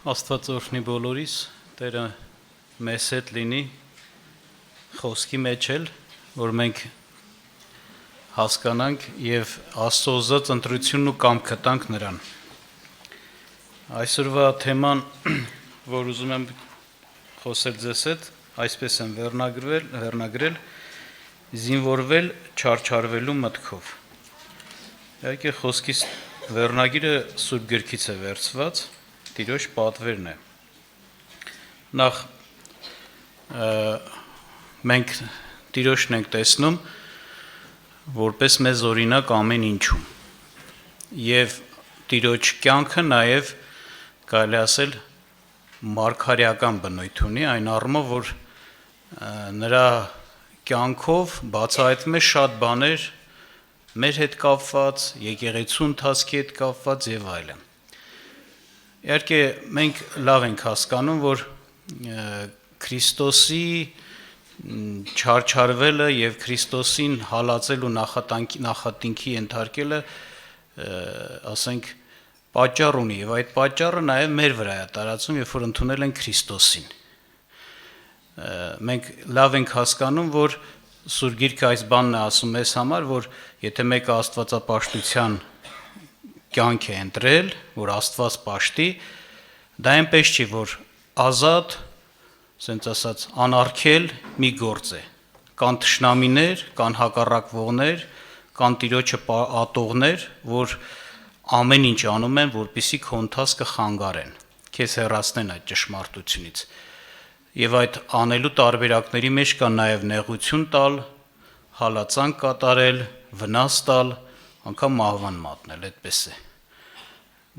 Աստված օրհնի բոլորիս, Տերը մեզ հետ լինի խոսքի մեջ էլ, որ մենք հասկանանք եւ Աստծո ուզած ընտրությունն ու կամքը տանք նրան։ Այսօրվա թեման, որ ուզում եմ խոսել ձեզ հետ, այսպես եմ վերնագրել զինվորվել չարչարվելու մտքով։ Իհարկե խոսքի վերնագիրը Սուրբ գրքից է վերցված, Տիրոջ պատվերն է։ Նախ մենք Տիրոջն ենք տեսնում որպես մեզ օրինակ ամեն ինչում։ Եվ Տիրոջ կյանքը նաև կարելի ասել մարգարեական բնույթ ունի, այն առումով, որ նրա կյանքով բացահայտվում է շատ բաներ մեր հետ կապված, եկեղեցու ընթացքի հետ կապված եւ այլն։ Իհարկե մենք լավ ենք հասկանում, որ Քրիստոսի չարչարվելը եւ Քրիստոսին հալածել ու նախատինքի ենթարկելը, ասենք, պատճառ ունի եւ այդ պատճառը նաեւ մեր վրա է տարածում, երբ որ ընդունել են Քրիստոսին։ Մենք լավ ենք հասկանում, որ Սուրբ Գիրքը այս բանն է ասում մեզ համար, որ եթե մեկը աստվածապաշտության կյանք է ընտրել, որ Աստված պաշտի, դա այնպես չի, որ ազատ, ասենց ասած, անարգել մի գործ է։ Կան թշնամիներ, կան հակառակվողներ, կան Տիրոջը ատողներ, որ ամեն ինչ անում են, որպեսզի քո ընթացքը խանգարեն, քեզ հեռացնեն այդ ճշմարտությունից։ Եվ այդ անելու տարբերակների մեջ կա նաև նեղություն տալ, հալածանք կատարել, վնաս տալ, անգամ մահվան մատնել, այդպես է։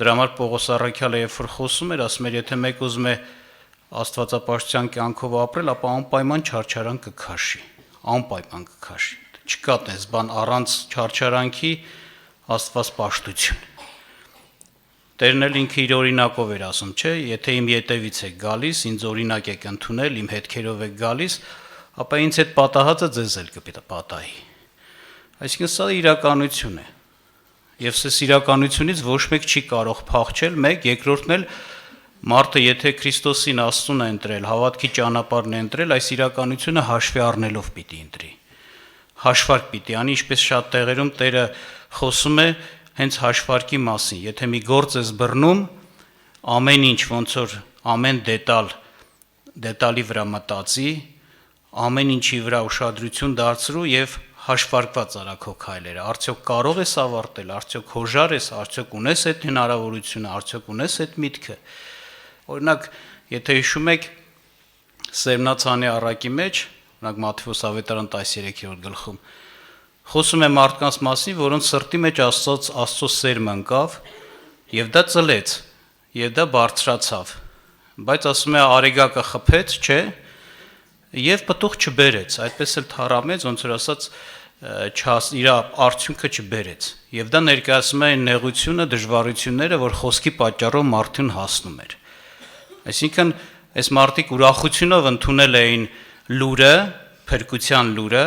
Դրա համար Պողոս առաքյալը երբ որ խոսում էր, ասում էր, եթե մեկ ուզում է աստվածապաշտության կյանքով ապրել, ապա անպայման չարչարան կքաշի, անպայման կքաշի։ Չկա տես բան առանց չարչարանքի աստվածպաշտություն։ Տերն էլ ինքը իր օրինակով էր ասում, չէ, եթե իմ ետևից եք գալիս, ինձ օրինակ եք ընդունել, իմ հետքերով եք գալիս, ապա ինձ հետ պատահածը ձեզ էլ կպատահի։ Այսինքն սա իրականություն է։ Եվ սա իրականությունից ոչ մեկ չի կարող փախչել, մեկ, երկրորդն էլ մարդը եթե Քրիստոսին Աստծուն է ընտրել, հավատքի ճանապարհն է ընտրել, այս իրականությունը հաշվի առնելով պիտի ընտրի։ Հաշվարկ պիտի անի, ինչպես շատ տեղերում Տերը խոսում է հենց հաշվարկի մասին, եթե մի գործ ես բռնում, ամեն ինչ ոնց որ ամեն դետալի վրա մտածի, ամեն ինչի վրա ուշադրություն դարձրու եւ հաշվարկված արա քո քայլերը, արդյոք կարող ես ավարտել, արդյոք հոժար ես, արդյոք ունես այդ հնարավորությունը, արդյոք ունես այդ միտքը։ Օրինակ, եթե հիշում եք Սերմնացանի առակի մեջ, օրինակ Մատթեոս ավետարան 13-րդ գլխում խոսում է մարդկանց մասին, որոնց սրտի մեջ Աստծո սերմը ընկավ, եւ դա ծլեց, եւ դա բարձրացավ։ Բայց ասում է արեգակը խփեց, չէ, եւ պտուղ չբերեց, այդպես էլ թառամեց, ոնց որ ասած, իր արդյունքը չբերեց։ Եվ դա ներկայացնում է նեղությունը, դժվարությունները, որ խոսքի պատճառով մարդուն հասնում էր։ Այսինքն, այս մարդիկ ուրախությունով ընդունել էին լուրը, փրկության լուրը,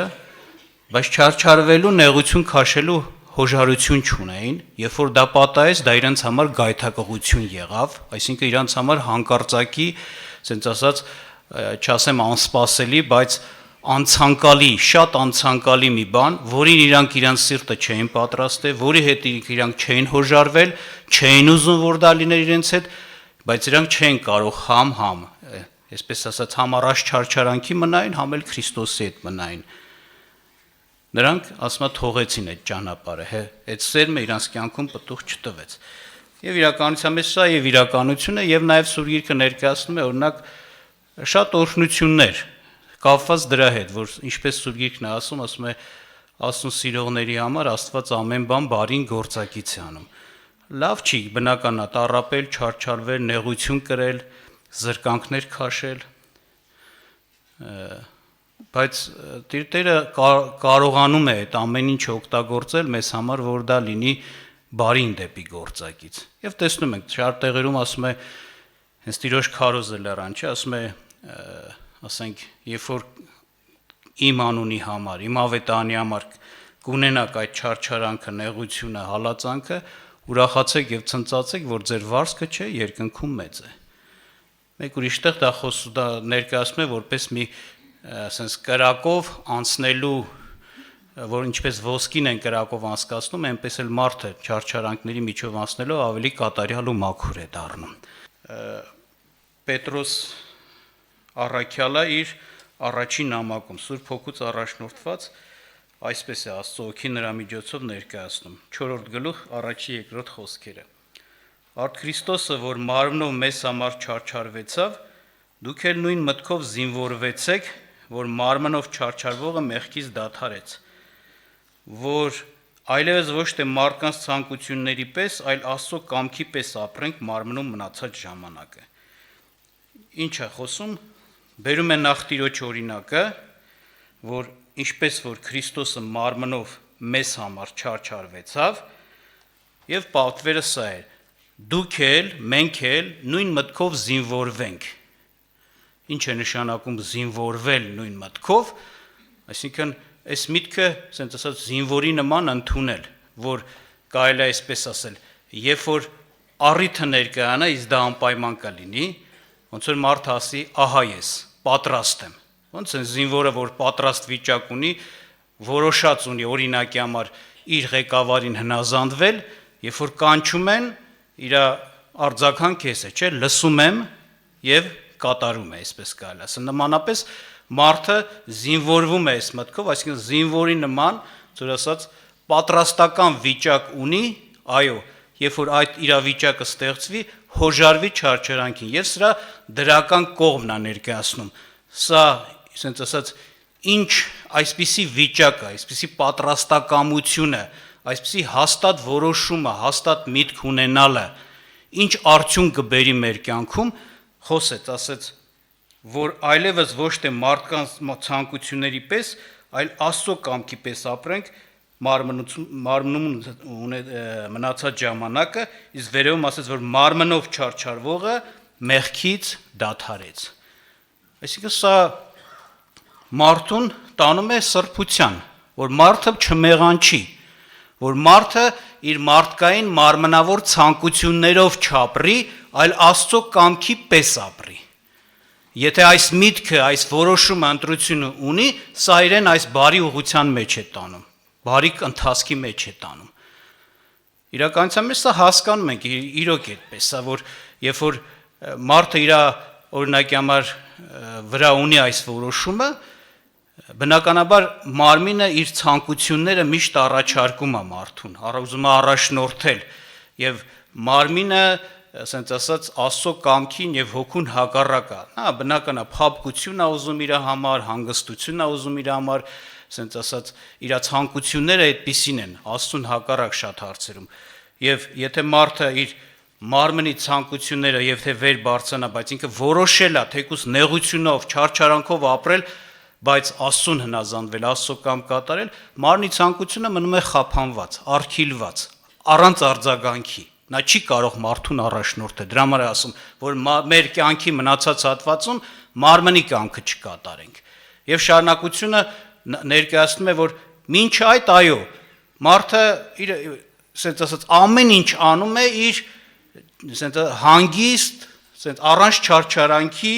բայց չարչարվելու, նեղություն քաշելու հոժարություն չունեին, երբ որ դա պատահեց, դա իրենց համար գայթակղություն եղավ, այսինքն իրենց համար հանկարծակի, ասենց ասած, չասեմ անսպասելի, բայց անցանկալի, շատ անցանկալի մի բան, որին իրանք իրանց սիրտը չէին պատրաստել, որի հետ իրանք չէին հոժարվել, չէին ուզում, որ դա լիներ իրենց հետ, բայց իրանք չէին կարող համ, այսպես ասած, համ առաջ չարչարանքի մնային, համ էլ Քրիստոսի հետ մնային։ Նրանք ասում թողեցին այդ ճանապարհը, այդ սերմը իրանց կյանքում պտուղ չտվեց։ Եվ իրականության մեջ սա եւ իրականություն է, եւ նաեւ Սուրբ Գիրքը ներկայացնում է օրինակ շատ օրհնություններ կապված դրա հետ, որ ինչպես Սուրբ Գիրքն է ասում է Աստծուն սիրողների համար Աստված ամեն բան բարին գործակից է անում։ Լավ չի, բնական է, տառապել, չարչարվել, նեղություն կրել, զրկանքներ քաշել, բայց Տերը կարողանում է այդ ամեն ինչը օգտագործել մեզ համար, որ դա լինի բարին դեպի գործակից։ Եվ տեսնում ենք, շատ տեղերում ասում է, հենց Տիրոջ քարոզը լեռան, չէ, ասում է, ասենք, երբ որ իմ անունի համար, իմ ավետարանի համար կունենաք այդ չարչարանքը, նեղությունը, հալածանքը, ուրախացեք եւ ցնծացեք, որ ձեր վարձքը չէ, երկնքում մեծ է։ Մեկ ուրիշ տեղ դա ներկայացնում է որպես մի ասենց կրակով անցնելու, որ ինչպես ոսկին են կրակով անցկացնում, այնպես էլ մարդը չարչարանքների միջով անցնելով ավելի կատարյալ ու մաքուր է դառնում։ Պետրոս առաքյալը իր առաջին նամակում Սուրբ Հոգուց առաջնորդված այսպես է Աստծո օգի նրա միջոցով ներկայացնում 4-րդ գլուխ 1-2 խոսքերը։ Արդ Քրիստոսը, որ մարմնով մեզ համար չարչարվեցավ, դուք էլ նույն մտքով զինվորվեցեք, որ մարմնով չարչարվողը մեղքից դադարեց, որ այլևս ոչ թե մարդկանց ցանկությունների պես, այլ Աստծո կամքի պես ապրենք մարմնում մնացած ժամանակը։ Ինչ է խոսում, բերում է նախ Տիրոջ օրինակը, որ ինչպես որ Քրիստոսը մարմնով մեզ համար չարչարվեցավ, եւ պատվերը սա է. դուք էլ, մենք էլ նույն մտքով զինվորվենք։ Ինչ է նշանակում զինվորվել նույն մտքով, այսինքն այս միտքը, ասենք ասած, զինվորի նման ընդունել, որ կարելի է այսպես ասել, երբ որ առիթը ներկայանա, իսկ դա անպայման կլինի, ոնց որ մարդը ասի, ահա ես, պատրաստ եմ։ Ոնց է զինվորը, որ պատրաստ վիճակ ունի, որոշած ունի օրինակի համար իր ղեկավարին հնազանդվել, երբ որ կանչում են, իր արձագանքը է, չէ, լսում եմ եւ կատարում է, այսպես կարելի ասել։ Նմանապես մարդը զինվորվում է այս մտքով, այսինքն զինվորի նման, ծուր ասած, պատրաստական վիճակ ունի, այո, երբ որ այդ իրավիճակը ստեղծվի, հոժարվի չարչարանքին եւ սրա դրական կողմն է ներկայացնում։ Սա, ասենք ասած, ինչ այսպիսի վիճակը, այսպիսի պատրաստակամությունը, այսպիսի հաստատ որոշումը, հաստատ միտք ունենալը, ինչ արդյունք կբերի մեր կյանքում, խոսեց, ասեց, որ այլևս ոչ թե մարդկանց ցանկությունների պես, այլ Աստծո կամքի պես ապրենք մարմնում մնացած ժամանակը, իսկ վերևում ասեց, որ մարմնով չարչարվողը մեղքից դադարեց։ Այսինքն սա մարդուն տանում է սրբության, որ մարդը չմեղանչի, որ մարդը իր մարդկային մարմնավոր ցանկություններով չապրի, այլ Աստծո կամքի պես ապրի։ Եթե այս միտքը, այս որոշումը, ընտրությունը ունի, սա իրեն այս բարի ուղղության մեջ է տանում, բարի ընթացքի մեջ է տանում։ Իրականության մեջ սա հասկանում ենք իրոք այդպես, սա որ երբ որ մարդը իր օրինակի համար վրա ունի այս որոշումը, բնականաբար մարմինը իր ցանկությունները միշտ առաջարկում է մարդուն, ուզում է առաջնորդել եւ մարմինը, ասենց ասած, Աստծո կամքին եւ հոգուն հակառակ է։ Նա բնական է փափկություն է ուզում իր համար, հանգստություն է ուզում իր համար, ասենց ասած, իր ցանկությունները այդպիսին են, Աստծուն հակառակ շատ հարցերում։ Եվ եթե մարդը իր մարմնի ցանկությունները եւ թե վեր բարձրանա, բայց ինքը որոշել է թեկուս նեղությունով, չարչարանքով ապրել, բայց Աստծուն հնազանդվել, Աստծո կամ կատարել, մարմնի ցանկությունը մնում է խափանված, արգիլված, առանց արձագանքի։ Նա չի կարող մարդուն առաջնորդել։ Դրա համար ասում, որ մեր կյանքի մնացած հատվածում մարմնի կամքը չկատարենք։ Եվ շարունակությունը ներկայացնում է, որ մինչ այդ այո, մարդը իր, ասենց ասած, ամեն ինչ անում է իր, ասենց հանգիստ, ասենց առանց չարչարանքի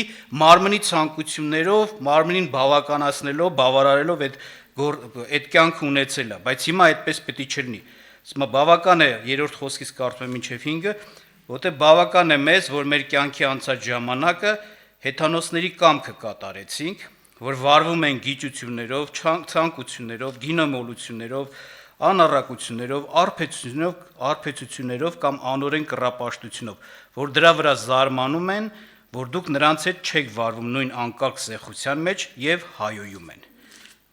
մարմնի ցանկություններով, մարմնին բավականացնելով, բավարարելով այդ կյանքը ունեցելը, բայց հիմա այդպես պետք է չլինի։ Հիմա բավական է 3-րդ խոսքից կարդում եմ մինչև 5-ը, որտեղ բավական է մեզ, որ մեր կյանքի անցած ժամանակը հեթանոսների կամքը կատարեցինք, որ վարվում են գիճություններով, ցանկություններով, գինոմոլություններով, անառակություններով, արփեցություններով կամ անօրեն կռապաշտությունով, որ դրա վրա զարմանում են, որ դուք նրանց հետ չեք վարվում նույն անկարգ զեղության մեջ եւ հայոյում են։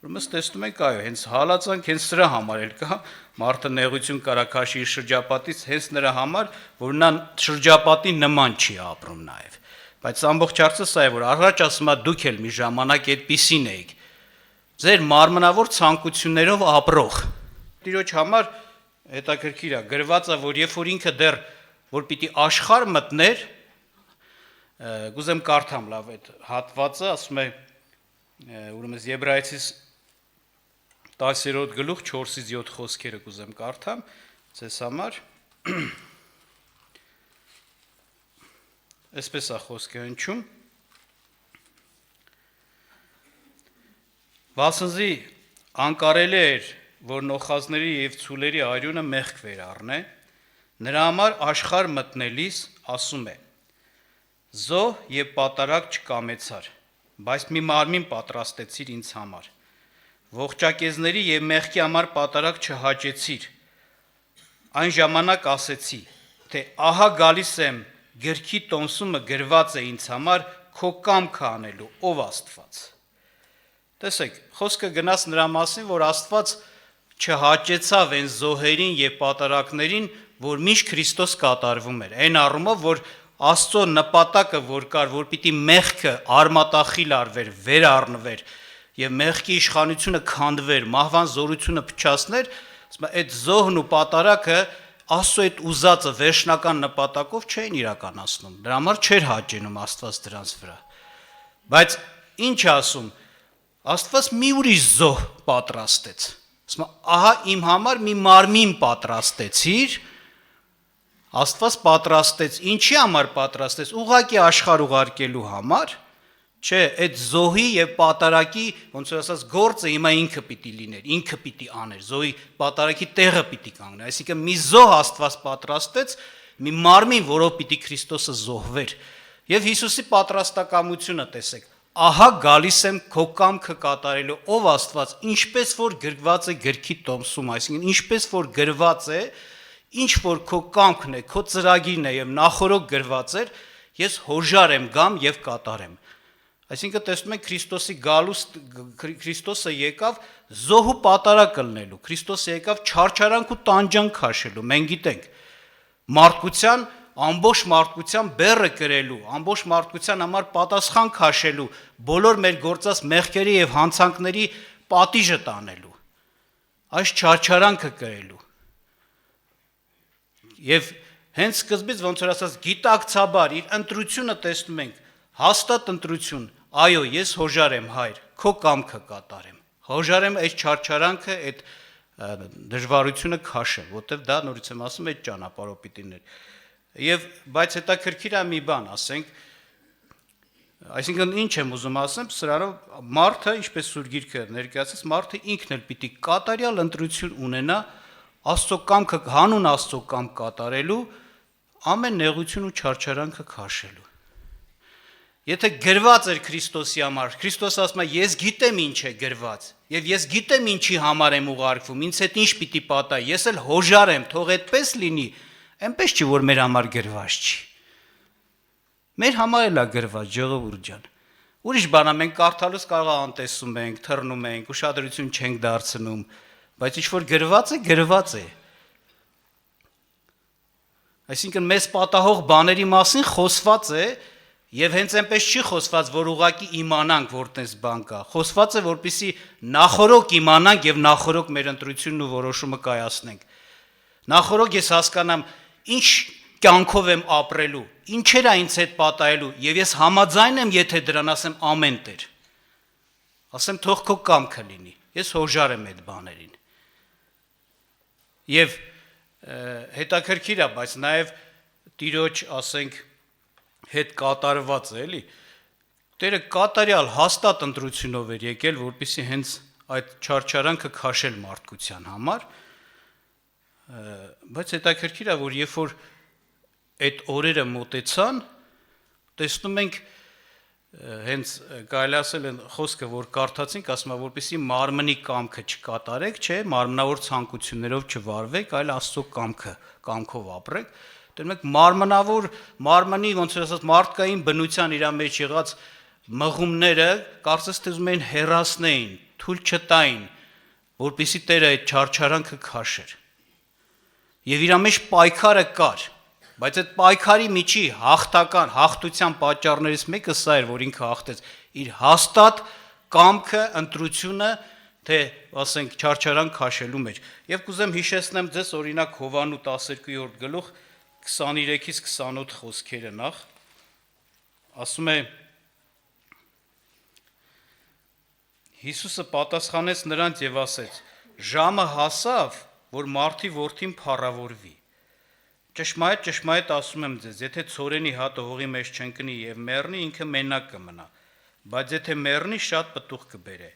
Ուրեմն տեսնում ենք, այո, հենց հալածանք հենց սրա համար էլ կա, մարդը նեղություն կարա քաշի իր շրջապատից հենց նրա համար, որ նա շրջապատի նման չի ապրում նաեւ։ Բայց ամբողջ հարցը սա է, որ առաջ ասում է դուք էլ մի ժամանակ այդպիսին եք, ձեր մարմնավոր ցանկություններով ապրող։ Տիրոջ համար հետաքրքիր է, գրված է, որ երբ որ ինքը դեռ որ պիտի աշխարհ մտներ, գուզեմ կարդամ լավ այդ հատվածը, ասում է ուրեմն Եբրայեցիս 10-րդ գլուխ 4-ից 7 խոսքերը կուզեմ կարդամ ձեզ համար։ Այսպես է խոսքը հնչում. Վասնզի անկարելի էր, որ նոխազների եւ ցուլերի արյունը մեղք վերառնե, նրա համար աշխարհ մտնելիս ասում է. Զոհ եւ պատարագ չկամեցար, բայց մի մարմին պատրաստեցիր ինձ համար։ Ողջակեզների եւ մեղքի համար պատարագ չհաճեցիր։ Այն ժամանակ ասեցի, թե ահա գալիս եմ, գրքի տոմսումը գրված է ինձ համար քո կամքը անելու, ով Աստված։ Տեսեք, խոսքը գնաց նրա մասին, որ Աստված չհաճեցավ այն զոհերին եւ պատարակներին, որ միշտ Քրիստոս կատարվում էր։ Այն առումով, որ Աստծո նպատակը, որ կար, որ պիտի մեղքը արմատախիլ արվեր, վերառնվեր եւ մեղքի իշխանությունը քանդվեր, մահվան զորությունը փչացներ, այդ զոհն ու պատարակը Աստծո այդ ուզածը վերջնական նպատակով չէին իրականացնում։ Դրա համար չէր հաճենում Աստված դրանց վրա։ Բայց ինչ ասում, Աստված մի ուրիշ զոհ պատրաստեց։ Ասում ահա իմ համար մի մարմին պատրաստեցիր։ Աստված պատրաստեց, ինչի համար պատրաստեց, ուղղակի աշխարհ ուղարկելու համար, չէ, այդ զոհի եւ պատարակի, ոնց որ ասած, գործը հիմա ինքը պիտի լիներ, ինքը պիտի աներ, զոհի պատարակի տեղը պիտի կանգներ, այսինքն մի զոհ Աստված պատրաստեց, մի մարմին, որով պիտի Քրիստոսը զոհվեր։ Եվ Հիսուսի պատրաստակամությունը տեսեք, ահա գալիս եմ քո կամքը կատարելու, ով Աստված, ինչպես որ գրված է գրքի տոմսում, այսինքն ինչպես որ գրված է, ինչ որ քո կամքն է, քո ծրագիրն է եւ նախորոք գրված էր, ես հոժար եմ գամ եւ կատարեմ։ Այսինքն տեսնում ենք Քրիստոսի գալուստ, Քրիստոսը եկավ զոհու պատարակ լնելու, Քրիստոսը եկավ չարչարանք ու տանջանք քաշելու, մենք գիտենք, մարդկության, ամբողջ մարդկության բեռը կրելու, ամբողջ մարդկության համար պատասխան քաշելու, բոլոր մեր գործած մեղքերի եւ հանցանքների պատիժը տանելու, այս չարչարանքը կրելու։ Եվ հենց սկզբից ոնց որ ասած գիտակցաբար իր ընտրությունը տեսնում ենք, հաստատ ընտրություն, այո, ես հոժար եմ հայր, քո կամքը կատարեմ, հոժար եմ այդ չարչարանքը, այդ դժվարությունը քաշեմ, որտեվ դա նորից եմ ասում, այդ ճանապարհով պիտի ներ։ Եվ բայց հետաքրքիր է մի բան, ասենք, այսինքն ինչ եմ ուզում ասեմ, սրանով մարդը, ինչպես Սուրբ Գիրքը ներկայացած, մարդը ինքն էլ պիտի կատարյալ ընտրություն ունենա Աստծո կամքը, հանուն Աստծո կամք կատարելու, ամեն նեղություն ու չարչարանքը քաշելու։ Եթե գրված էր Քրիստոսի համար, Քրիստոս ասում է, ես գիտեմ ինչ է գրված, եւ ես գիտեմ ինչի համար եմ ուղարկվում, ինձ հետ ինչ պիտի պատահի, ես էլ հոժար եմ, թող այդպես լինի, այնպես չի, որ մեր համար գրված չի։ Մեր համար էլ է գրված, ժողովուրդ ջան։ Ուրիշ բան է, մենք կարդալուց կարող է անտեսում ենք, թռնում ենք, ուշադրություն չենք դարձնում, բայց ինչ որ գրված է, գրված է։ Այսինքն մեզ պատահող բաների մասին խոսված է, եւ հենց այնպես չի խոսված, որ ուղակի իմանանք, որ տես բան կա։ Խոսված է, որպեսզի նախորոք իմանանք եւ նախորոք մեր ընտրությունն ու որոշումը կայացնենք։ Նախորոք ես հասկանամ, ինչ կյանքով եմ ապրելու, ինչեր է ինձ հետ պատահելու, եւ ես համաձայն եմ, եթե դրան ասեմ ամեն Տեր։ Ասեմ թող քո կամքը լինի։ Ես հոժար եմ այդ բաներին։ Եվ հետաքրքիր է, բայց նաեւ Տիրոջ, ասենք, հետ կատարված է, էլի։ Տերը կատարյալ հաստատ ընտրությունով էր եկել, որպեսզի հենց այդ չարչարանքը քաշել մարդկության համար, բայց հետաքրքիր է, որ երբ որ այդ օրերը մոտեցան, տեսնում ենք հենց կարելի ասել են խոսքը, որ կարդացինք, ասում է, որպեսզի մարմնի կամքը չկատարեք, չէ, մարմնավոր ցանկություններով չվարվեք, այլ Աստծո կամքով ապրեք։ Դեռ մենք մարմնավոր, մարմնի ոնց որ ասած մարդկային բնության իր մեջ եղած մղումները կարծես թե ուզում էին հեռացնեին, թույլ չտային, որպեսզի Տերը այդ չարչարանքը քաշեր։ Եվ իր մեջ պայքարը կար, բայց այդ պայքարի միջի հաղթական, հաղթության պատճառներից մեկը սա էր, որ ինքը հաղթեց իր հաստատ կամքը, ընտրությունը, թե ասենք չարչարանք քաշելու մեջ։ Եվ կուզեմ հիշեցնեմ ձեզ օրինակ Հովանու 12-րդ գլուխ 23-ից 28 խոսքերը նախ, ասում է. Հիսուսը պատասխանեց նրանց եւ ասեց. ժամը հասավ, որ մարդի որդին փառավորվի։ ճշմարիտ ասում եմ ձեզ, եթե ցորենի հատը հողի մեջ չընկնի եւ մեռնի, ինքը մենակ կմնա, բայց եթե մեռնի, շատ պտուղ կբերե։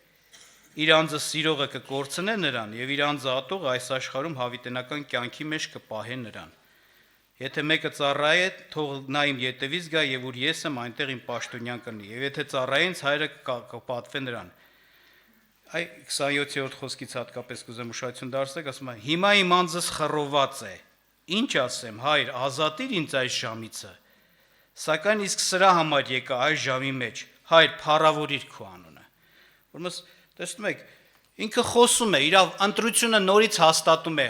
Իր անձը սիրողը կկորցնե նրան եւ իր անձը ատողը այս աշխարհում հավիտենական կյանքի մեջ կպահե նրան։ Եթե մեկը ծառայ է, թող նա իմ ետևից գա եւ ուր ես եմ, այնտեղ իմ պաշտոնյան կլինի, եւ եթե ծառայ ինձ, հայրը կպատվե նրան։ Այ 27-րդ խոսքից հատկապես կուզեմ ուշադրություն դարձնել, ասում է. հիմա իմ անձս խռոված է։ Ինչ ասեմ, հայր, ազատիր ինձ այս ժամիցը։ Սակայն իսկ սրա համար եկա այս ժամի մեջ, հայր, փառավորիր քո անունը։ Ուրեմն տեսնում եք, ինքը խոսում է, իր ընտրությունը նորից հաստատում է,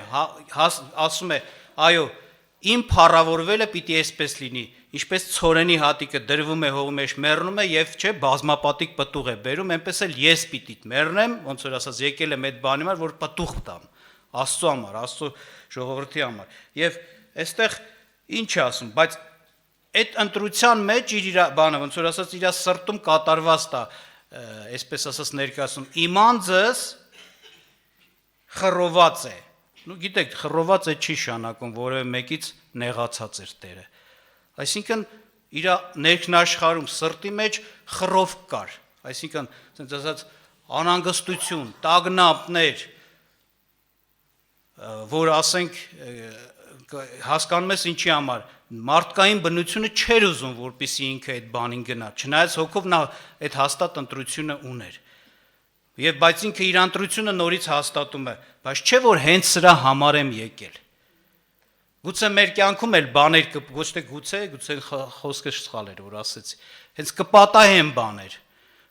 ասում է, այո, իմ փառավորվելը պիտի այսպես լինի, ինչպես ցորենի հատիկը դրվում է հողի մեջ, մեռնում է եւ չէ բազմապատիկ պտուղ է բերում, այնպես էլ ես պիտի մեռնեմ, ոնց որ ասած եկել եմ այդ բանի համար, որ պտուղ տամ, Աստծո համար, Աստծո ժողովրդի համար։ Եվ այստեղ ինչ է ասում, բայց այդ ընտրության մեջ իր բանը, ոնց որ ասած իր սրտում կատարված տա, այսպես ասած ներկայացում, իմ անձս խռոված է։ Ну գիտեք, խռոված է չի շանակում, որևէ մեկից նեղացած էր Տերը։ Այսինքն իր ներքնաշխարհում սրտի մեջ խռով կար, այսինքն ասենց ասած անհանգստություն, տագնապներ, որ ասենք հասկանում ես ինչի համար, մարդկային բնությունը չէր ուզում, որպեսզի ինքը այդ բանին գնա, չնայած հոգով նա այդ հաստատ ընտրությունը ուներ։ Եվ բայց ինքը իր ընտրությունը նորից հաստատում է, բայց չէ որ հենց սրա համար եմ եկել։ Գուցե մեր կյանքում էլ բաներ ոչ թե գուցե խոսքը սխալ էր, որ ասեցի, հենց կպատահեն բաներ,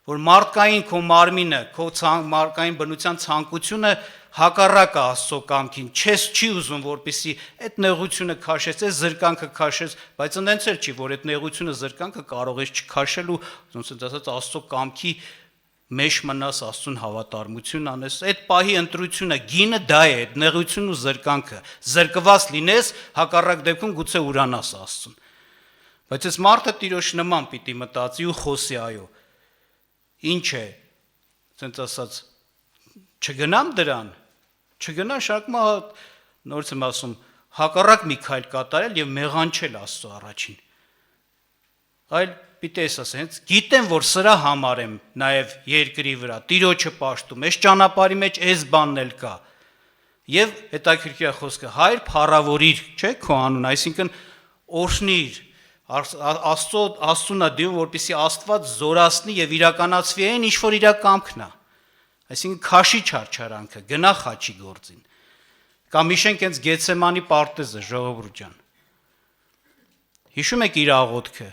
որ մարդկային քո մարմինը, քո մարդկային բնության ցանկությունը հակառակ է Աստծո կամքին, չի ուզում որպեսի այդ նեղությունը քաշես, այս զրկանքը քաշես, բայց ընդենց էլ չի, որ այդ նեղությունը զրկանքը կարող ես չքաշել ու ոնց ասած Աստծո կամքի մեջ մնաս, Աստծուն հավատարմություն անես, այդ պահի ընտրությունը գինը դա է, այդ նեղությունն ու զրկանքը, զրկված լինես, հակառակ դեպքում գուցե ուրանաս Աստծուն։ Բայց այս մարդը Տիրոջ նման պիտի մտածի ու խոսի, այո, ինչ է, ասենց ասած, չգնամ դրան, չգնա շարքմա նորից եմ ասում, հակառակ մի քայլ կատարել եւ մեղանչել Աստծո առաջին։ Այլ պիտի ասեմ, հենց գիտեմ, որ սրա համար եմ նաեւ երկրի վրա, Տիրոջը պաշտում, այս ճանապարհի մեջ այս բանն էլ կա։ Եվ հետաքրքիր խոսքը, հայր փառավորիր, չէ՞ քո անուն, այսինքն օրհնիր, Աստծուն է դիմում, որպեսզի Աստված զորացնի եւ իրականացվի այն, ինչ որ իր կամքն է։ Այսինքն քաշի չարչարանքը, գնա խաչի գործին։ Կամ հիշենք հենց Գեթսեմանի պարտեզը, ժողովուրդ ջան։ Հիշում եք իր աղոթքը,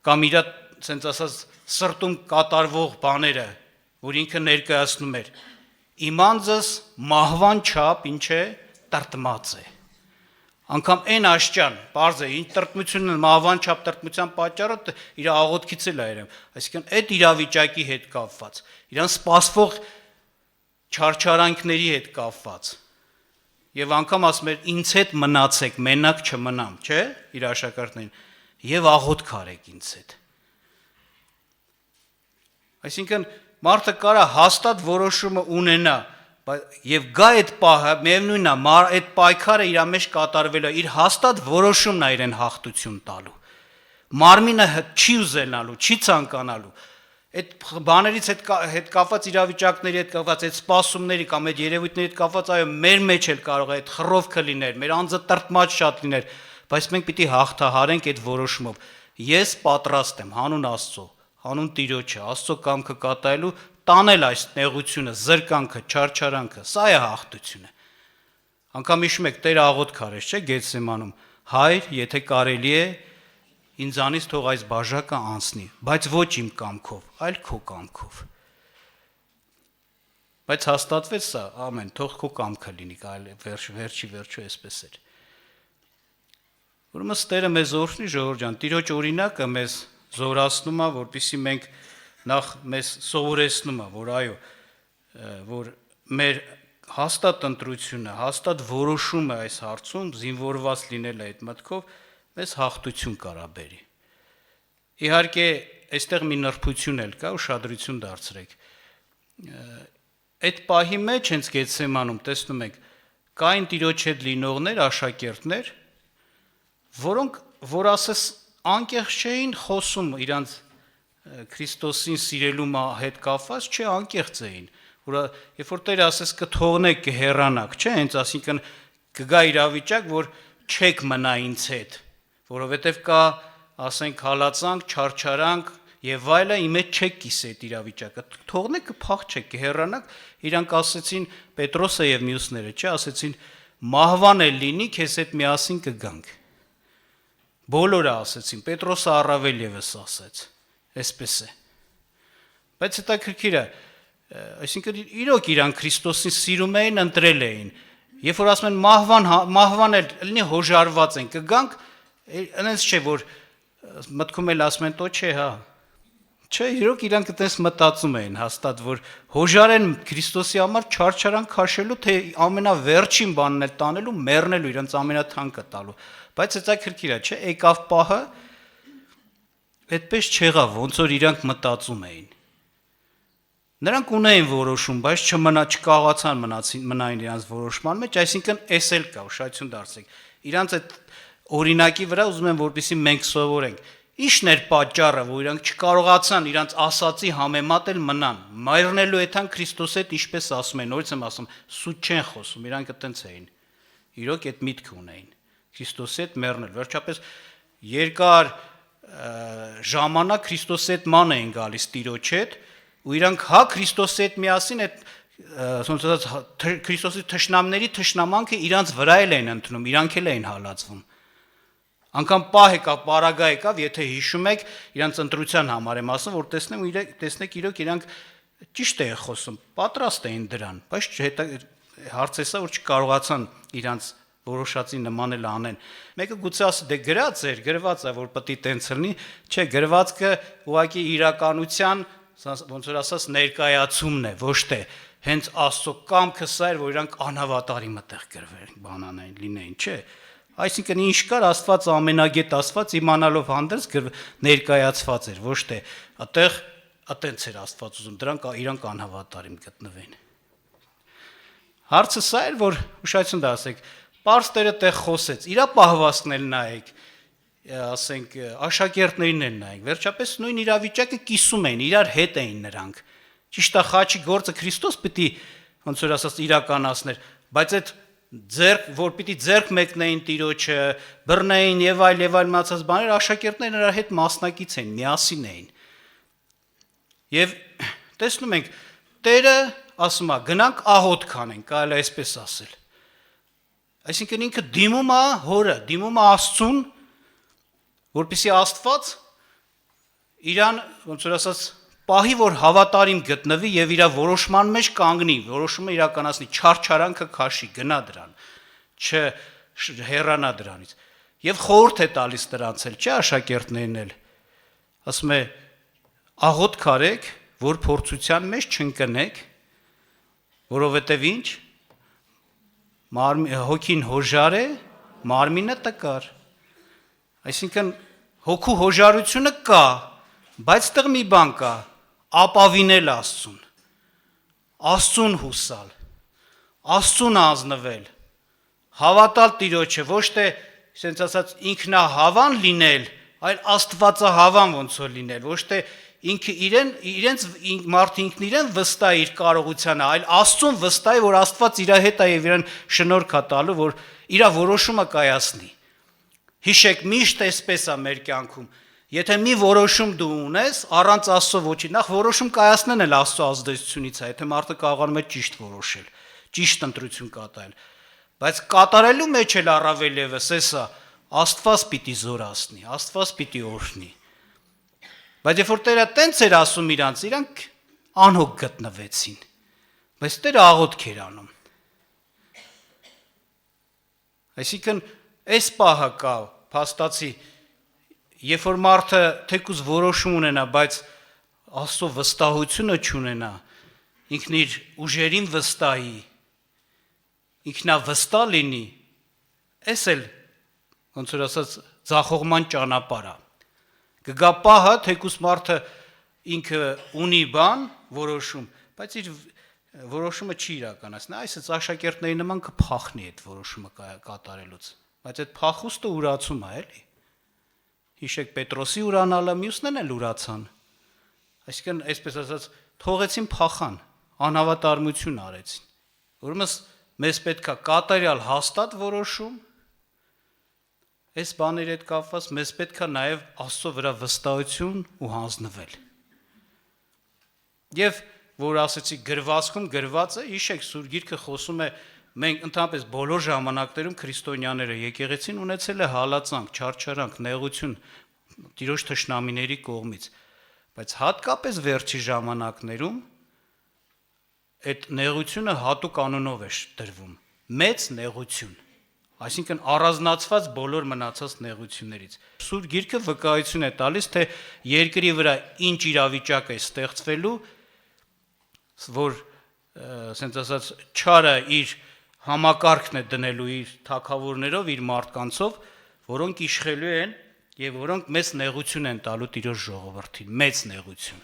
կամ իր ցենց ասած սրտում կատարվող բաները, որ ինքը ներկայացնում էր։ Իմ անձս մահվան չափ ինչ է, տրտմած է։ Անկամ այն աշճան, բարձ է, ինչ տրտմությունը մահվան չափ տրտմության պատճառը իր աղոթքից էլ այրեմ, այսինքն այդ իրավիճակի հետ կապված, իրան սպասվող չարչարանքների հետ կապված։ Եվ անգամ ասում էր ինձ հետ մնացեք, մենակ չմնամ, չէ՞, իր աշակերտներին, եւ աղոթք արեք ինձ հետ։ Այսինքն մարդը կարա հաստատ որոշումը ունենա, եւ գա այդ պահը, միևնույնն է, այդ պայքարը իր մեջ կատարվել է, իր հաստատ որոշումն է իրեն հաղթություն տալու։ Մարմինը չի ուզենալու, չի ցանկանալու։ Այդ բաներից հետ կապված իրավիճակների հետ կապված, այդ սպասումների կամ այդ երևույթների հետ կապված, այո, մեր մեջ էլ կարող է այդ խռովքը լիներ, մեր անձը տրտմած շատ լիներ, բայց մենք պիտի հաղթահարենք այդ որոշումով։ Ես պատրաստ եմ հանուն Աստծո, հանուն Տիրոջը, Աստծո կամքը կատարելու տանել այս նեղությունը, զրկանքը, չարչարանքը, սա է հաղթությունը։ Անկամ հիշում եք Տերը աղոթք արեց, չէ՞, Գեթսեմանում, հայր, եթե կարելի է, ինձանից թող այս բաժակը անցնի, բայց ոչ իմ կամքով, այլ քո կամքով։ Բայց հաստատվեց սա, ամեն, թող քո կամքը լինի, կարելի վերջի վերջո այսպես էր։ Ուրեմն Տերը մեզ օրհնի, ժողովուրդ ջան, Տիրոջ օրինակը մեզ զորացնում է, որպեսզի մենք նախ մեզ սովորեցնում է, որ այո, որ մեր հաստատ ընտրությունը, հաստատ որոշումը այս հարցում զինվորված լինել այդ մտքով մեզ հաղթություն կարա բերի։ Իհարկե, այստեղ մի նրբություն էլ կա, ուշադրություն դարձրեք։ Այդ պահի մեջ հենց Գեթսեմանում տեսնում եք, կային Տիրոջ հետ լինողներ, աշակերտներ, որոնք որ ասես անկեղծ չէին խոսում իրանց Քրիստոսին սիրելու հետ կապված, չէ, անկեղծ էին, որ երբ որ Տերը ասես կթողնեք կհեռանաք, չէ, հենց ասինքն կգա իրավիճակ, որ չեք մնա ինձ հետ, որովհետև կա, ասենք, հալածանք, չարչարանք եւ այլը, իմ հետ չեք կիսի այդ իրավիճակը, թողնեք կփախչեք, կհեռանաք, իրանք ասեցին Պետրոսը եւ մյուսները, չէ, ասեցին մահվան էլ լինի, քեզ հետ միասին կգանք։ Բոլորը ասեցին, Պետրոսը առավել եւս ասեց, այսպես է։ Բայց հետաքրքիր է, այսինքն իրոք իրան Քրիստոսին սիրում էին, ընտրել էին։ Երբ որ ասում են մահվան էլ լինի հոժարված են, կգանք, այնպես չէ, որ մտքում էլ ասում են, «Տո չէ, հա»։ Չէ, իրոք իրանք այդպես մտածում էին հաստատ, որ հոժարեն Քրիստոսի համար չարչարան քաշելու, թե ամենավերջին բանն էլ տանելու, մեռնելու, իրենց ամենաթանկը տալու։ Բայց հետաքրքիր է, չէ, եկավ պահը, այդպես չեղավ, ոնց որ իրանք մտածում էին։ Նրանք ունեին որոշում, բայց չկարողացան մնային իրանց որոշման մեջ, այսինքն էս էլ կա, ուշադրություն դարձրեք։ Իրանց այդ օրինակի վրա ուզում եմ, որպեսզի մենք սովորենք։ Ի՞նչն էր պատճառը, որ իրանք չկարողացան իրանց ասացի համեմատել մնան։ Մեռնելու էթան Քրիստոսի հետ ինչպես ասում են, նորից եմ ասում, սուտ չեն խոսում, իրանք այտենց էին։ Իրոք այդ միտքը ունեին։ Քրիստոսի հետ մեռնել։ Վերջապես երկար ժամանակ Քրիստոսի հետ ման էին գալիս Տիրոջ հետ, ու իրանք հա Քրիստոսի հետ միասին այդ ոնց ասած Քրիստոսի թշնամների թշնամանքը իրանց վրա էլ էին ընդունում, իրանք էլ էին հալածվում։ Անկամ պահ եկավ, պարագա եկավ, եթե հիշում եք, իրանց ընտրության համար եմ ասում, որ տեսնեք իրոք իրանք ճիշտ էին խոսում, պատրաստ էին դրան, բայց հարցը սա, որ չկարողացան իրանց որոշածի նման էլ անեն։ Մեկը գուցե ասի, դե գրված է, որ պետք է տենց լինի, չէ, գրվածքը ուղղակի իրականության, ոնց որ ասած, ներկայացումն է, ոչ թե հենց Աստծո կամքը սա էր, որ իրանք անհավատարի մտեղ գրվեն, բանանային լինեին, չէ։ Այսինքն ինչ կար Աստված ամենագետ Աստված իմանալով հանդերձ ներկայացված էր, ոչ թե այդտեղ այտենց էր Աստված ուզում, իրանք անհավատարիմ գտնվեն։ Հարցը սա էր, որ ուշադրություն դասեք, Պարզ Տերը տեղ խոսեց, իրա պահվածքն էլ նայեք, ասենք աշակերտներին էլ նայեք, վերջապես նույն իրավիճակը կիսում էին, իրար հետ էին նրանք։ Ճիշտ է, խաչի գործը Քրիստոս պիտի ոնց որ ասած իրականացներ, բայց այդ որ պիտի ձեռք մեկնեին Տիրոջը, բռնեին եւ այլ մնացած բաներ, աշակերտները նրա հետ մասնակից էին, միասին էին։ Եվ տեսնում ենք, Տերը ասում է, գնանք աղոթ կանենք, կարելի է այսպես ասել։ Այսինքն ինքը դիմում է Հորը, դիմում է Աստծուն, որպեսզի Աստված իրան, ոնց որ ասած, պահի, որ հավատարիմ գտնվի եւ իր որոշման մեջ կանգնի, որոշումը իրականացնի, չարչարանքը քաշի, գնա դրան, չհեռանա դրանից։ Եվ խորհուրդ է տալիս դրանց էլ, չէ, աշակերտներն էլ։ Ասում է, աղոթ կարեք, որ փորձության մեջ չընկնեք, որովհետեւ ինչ հոգին հոժար է, մարմինը տկար։ Այսինքն հոգու հոժարությունը կա, բայց տեղ մի բան կա, ապավինել Աստծուն, Աստծուն հուսալ, Աստծուն ազնվել, հավատալ Տիրոջը, ոչ թե ասենց ասած ինքնահավան լինել, այլ Աստվածահավան ոնց որ լինել, ոչ թե ինքը իրենց մարդը ինքն իրեն վստահ իր կարողությանը, այլ Աստծուն վստահ է, որ Աստված իր հետ է եւ իրեն շնորհք է տալու, որ իր որոշումը կայացնի։ Հիշեք, միշտ էսպես է մեր կյանքում։ Եթե մի որոշում դու ունես, առանց Աստծո ոչի, նախ որոշում կայացնեն էլ Աստծո ազդեցությունից է, եթե մարդը կարողանում է ճիշտ որոշել, ճիշտ ընտրություն կատարել։ Բայց կատարելու մեջ էլ առավել եւս էսա, Աստված պիտի զորացնի, Աստված պիտի օրհնի։ Բայց երբ որ Տերը տենց էր ասում իրանք անհոգ գտնվեցին, բայց Տերը աղոթք էր անում։ Այսինքն այս պահը կա փաստացի, երբ որ մարդը թեկուզ որոշում ունենա, բայց Աստծո վստահությունը չունենա, ինքն իր ուժերին վստահի, ինքնավստահ լինի, այս էլ ոնց որ ասած ձախողման ճանապարհ է։ Կգա պահը, թեկուզ մարդը ինքը ունի բան, որոշում, բայց իր որոշումը չի իրականացնի, այսպես աշակերտների նման կփախնի այդ որոշումը կատարելուց։ բայց այդ փախուստը ուրացում է, էլի։ Հիշեք Պետրոսի ուրանալը, մյուսներն էլ ուրացան։ Այսինքն, այսպես ասած, թողեցին փախան, անհավատարմություն արեցին։ Ուրեմն մեզ պետք է կատարյալ հաստատ որոշում, այս բաների հետ կապված մեզ պետք է նաև Աստծո վրա վստահություն ու հանձնվել։ Եվ որ ասեցի գրվածքում գրված է, հիշեք, Սուրբ Գիրքը խոսում է, մենք ընդհանրապես բոլոր ժամանակներում քրիստոնյաները եկեղեցին ունեցել է հալածանք, չարչարանք, նեղություն Տիրոջ թշնամիների կողմից, բայց հատկապես վերջի ժամանակներում այդ նեղությունը հատուկ անունով է դրվում, մեծ նեղություն, այսինքն առանձնացված բոլոր մնացած նեղություններից։ Սուրբ Գիրքը վկայություն է տալիս, թե երկրի վրա ինչ իրավիճակ է ստեղծվելու, որ ասենց ասած չարը իր համակարգն է դնելու իր թագավորներով, իր մարդկանցով, որոնք իշխելու են եւ որոնք մեծ նեղություն են տալու Տիրոջ ժողովրդին, մեծ նեղություն,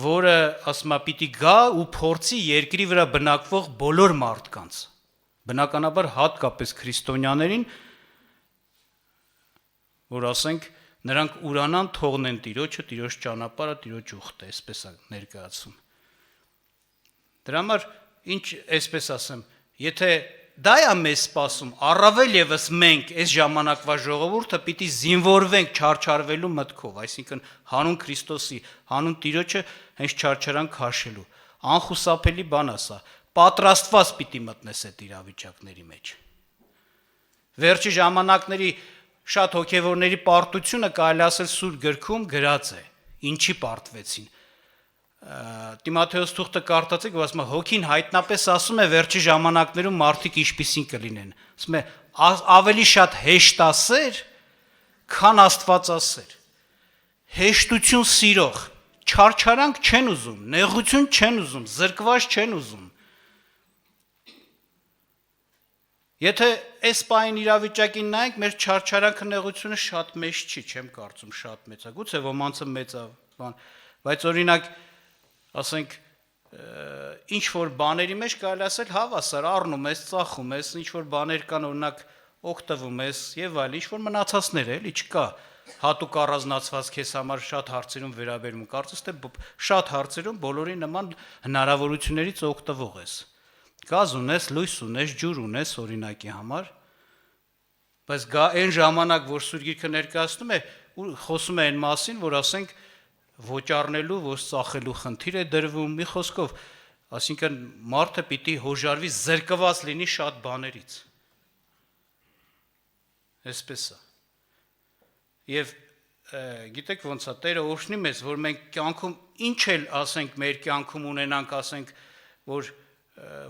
որը ասում է պիտի գա ու փորձի երկրի վրա բնակվող բոլոր մարդկանց, բնականաբար հատկապես քրիստոնյաներին, որ ասենք նրանք ուրանան, թողնեն Տիրոջը, Տիրոջ ճանապարհը, Տիրոջ ուխտը, այսպես է ներկայացում։ Դրա համար ինչ այսպես ասեմ, եթե դա է մեզ սպասում, առավել եւս մենք այս ժամանակվա ժողովուրդը պիտի զինվորվենք չարչարվելու մտքով, այսինքն հանուն Քրիստոսի, հանուն Տիրոջը հենց չարչարանք քաշելու։ Անխուսափելի բան է սա, պատրաստված պիտի մտնես այդ իրավիճակների մեջ։ Վերջի ժամանակների շատ հոգևորների պարտությունը կարելի ասել Սուրբ Գրքում գրած է, ինչի պարտվեցին։ Տիմոթեոս թուղթը կարդացեք, որ ասում է հոգին հայտնապես ասում է վերջի ժամանակներում մարդիկ ինչպիսին կլինեն։ Ասում է ավելի շատ հեշտասեր, քան աստվածասեր։ Հեշտություն սիրող, չարչարանք չեն ուզում, նեղություն չեն ուզում, զրկված չեն ուզում։ Եթե այս պահին իրավիճակին նայենք, մեր չարչարանքը նեղությունը շատ մեծ չի, չեմ կարծում շատ մեծ է, գուցե ոմանցը մեծ է, բայց օրինակ, ասենք, ինչ որ բաների մեջ կարելի ասել հավասար առնում ես, ծախում ես, ինչ որ բաներ կան, օրինակ օգտվում ես եւ այլ, ինչ որ մնացածներ էլի չկա, հատուկ առանձնացված քեզ համար շատ հարցերում վերաբերում, կարծես թե շատ հարցերում բոլորի նման հնարավորություններից օգտվող ես։ Գազ ունես, լույս ունես, ջուր ունես օրինակի համար, բայց գա այն ժամանակ, որ Սուրբ Գիրքը ներկայացնում է, ու խոսում է այն մասին, որ ասենք ոճառնելու, ոչ ծախելու խնդիր է դրվում, մի խոսքով, այսինքն մարդը պիտի հոժարվի, զրկված լինի շատ բաներից։ Այսպես է։ Եվ գիտեք ոնց է, Տերը օրհնի մեզ, որ մենք կյանքում ինչ էլ ասենք մեր կյանքում ունենանք, ասենք, որ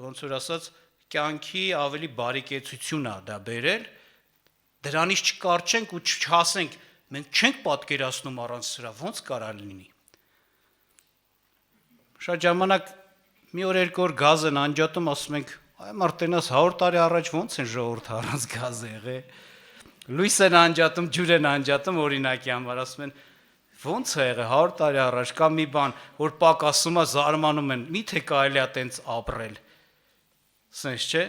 ոնց որ ասած, կյանքի ավելի բարեկեցություն է դա բերել, դրանից չկարճենք ու չհասենք, մենք չենք պատկերացնում առանց սրա, ոնց կարա լինի։ Շատ ժամանակ մի օր երկու օր գազ են անջատում, ասում ենք, այ մարդենաս 100 տարի առաջ ոնց են ժողովուրդ առանց գազ եղել։ Լույս են անջատում, ջուր են անջատում, օրինակի համար ասում են, ոնց է եղել 100 տարի առաջ կա մի բան, որ պակասում է, զարմանում են, միթե կարելի է տենց ապրել։ Սենց չէ։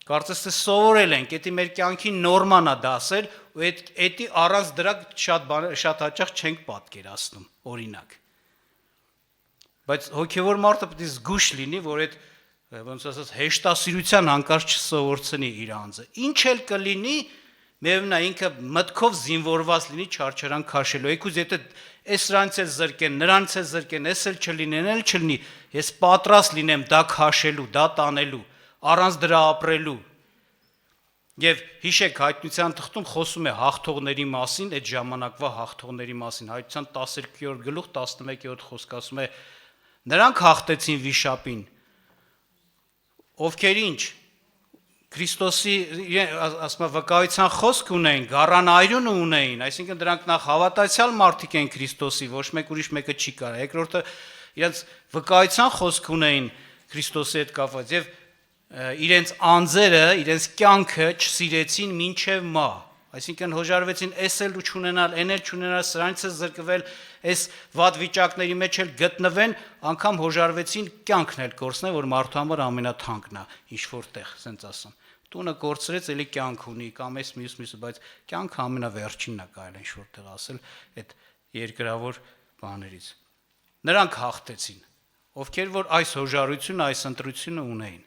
Կարծես թե սովորել ենք, դա մեր կյանքի նորման է դասել, ու դա առանց դրա շատ հաճախ չենք պատկերացնում, օրինակ։ Բայց հոգևոր մարդը պետք է զգուշ լինի, որ այդ ոնց ասած հեշտասիրության հանկարծ չսովորցնի իր անձը։ Ինչ էլ կլինի, միևնույն է ինքը մտքով զինվորված լինի չարչարանք քաշելու։ Եկուզ եթե այս սրանից էլ զրկեն, նրանից էլ զրկեն, էս էլ չլինեն, էլ չլինի, ես պատրաստ լինեմ դա քաշելու, դա տանելու, առանց դրա ապրելու։ Եվ հիշեք հայտնության թղթում խոսում է հաղթողների մասին, այդ ժամանակվա հաղթողների մասին, հայտնության 12-րդ գլուխ 11-րդ խոսք ասում է նրանք հաղթեցին վիշապին, ովքեր ինչ Քրիստոսի ասում վկայության խոսք ունեին, գառան այրուն ունեին, այսինքն դրանք նախ հավատացյալ մարդիկ են Քրիստոսի, ոչ մեկ ուրիշ մեկը չի կարա։ Երկրորդը իրենց վկայության խոսք ունեին Քրիստոսի հետ կապված եւ իրենց անձերը, իրենց կյանքը չսիրեցին մինչև մահ։ Այսինքն հոժարվեցին էս էլ չունենալ, այն էլ չունենալ, սրանից էլ զրկվել, այս վատ վիճակների մեջ էլ գտնվեն, անգամ հոժարվեցին կյանքն էլ կորցնել, որ մարդու համար ամենաթանկն է, ինչ որտեղ, ասենց ասեմ։ տունը կորցրեց, էլի կյանք ունի կամ էս մյուսը, բայց կյանքը ամենավերջինն է կարելի ինչ որտեղ ասել այդ երկրավոր բաներից։ Նրանք հաղթեցին, ովքեր որ այս հոժարությունը, այս ընտրությունը ունեին։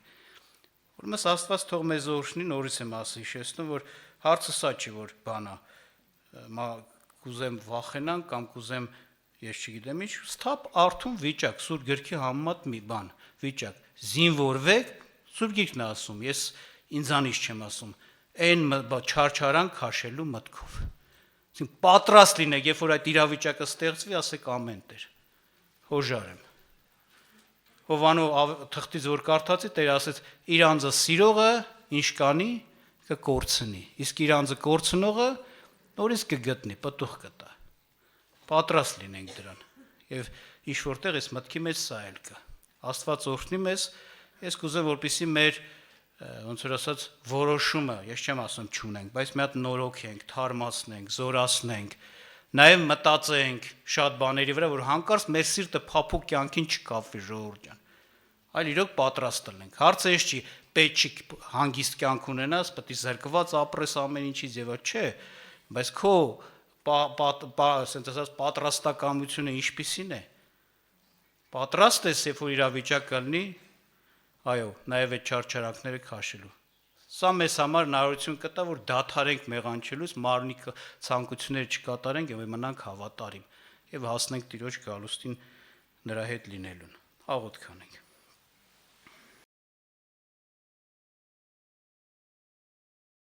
Ուրեմն Աստված թող մեզ օրհնի, նորից եմ հիշեցնում, որ հարցը սա չի, որ բանա, կուզեմ վախենան կամ կուզեմ ես չգիտեմ ինչ, սթափ արթուն վիճակ, Սուրբ գրքի համեմատ մի բան, վիճակ, զինվորվեք, Սուրբ գիրքն է ասում, ես ինձանից չեմ ասում, այն չարչարան քաշելու մտքով։ Այսինքն պատրաստ լինեք, երբ որ այդ իրավիճակը ստեղծվի, ասեք ամեն Տեր, հոժար եմ։ Հովանու թղթից որ կարդացի, Տերը ասեց, իր անձը սիրողը ինչ կանի, կկորցնի, իսկ իր անձը կորցնողը նորից կգտնի, պտուղ կտա։ Պատրաստ լինենք դրան։ Եվ ինչ որտեղ այս մտքի մեջ սա էլ կա։ Աստված օրհնի մեզ, ես կուզեմ, որպեսզի մեր ոնց որ ասած որոշումը, ես չեմ ասում չունենք, բայց մի հատ նորոգենք, թարմացնենք, զորացնենք, նաև մտածենք շատ բաների վրա, որ հանկարծ մեր սիրտը փափուկ կյանքին չկապվի ժողովուրդ ջան։ Այլ իրոք պատրաստ լինենք։ Հարցը էս չի, պետք չի հանգիստ կյանք ունենաս, պետք է զրկված ապրես ամեն ինչից եւ չէ, բայց քո ասենց ասած պատրաստակամությունը ինչպիսին է։ Պատրաստ ես, երբ որ իրավիճակ կլինի, այո, նաև այդ չարչարանքները քաշելու։ Սա մեզ համար հնարավորություն կտա, որ դադարենք մեղանչելուց, մարմնի ցանկությունները չկատարենք եւ մնանք հավատարիմ եւ հասնենք Տիրոջ գալուստին նրա հետ լինելուն։ Աղոթք անենք։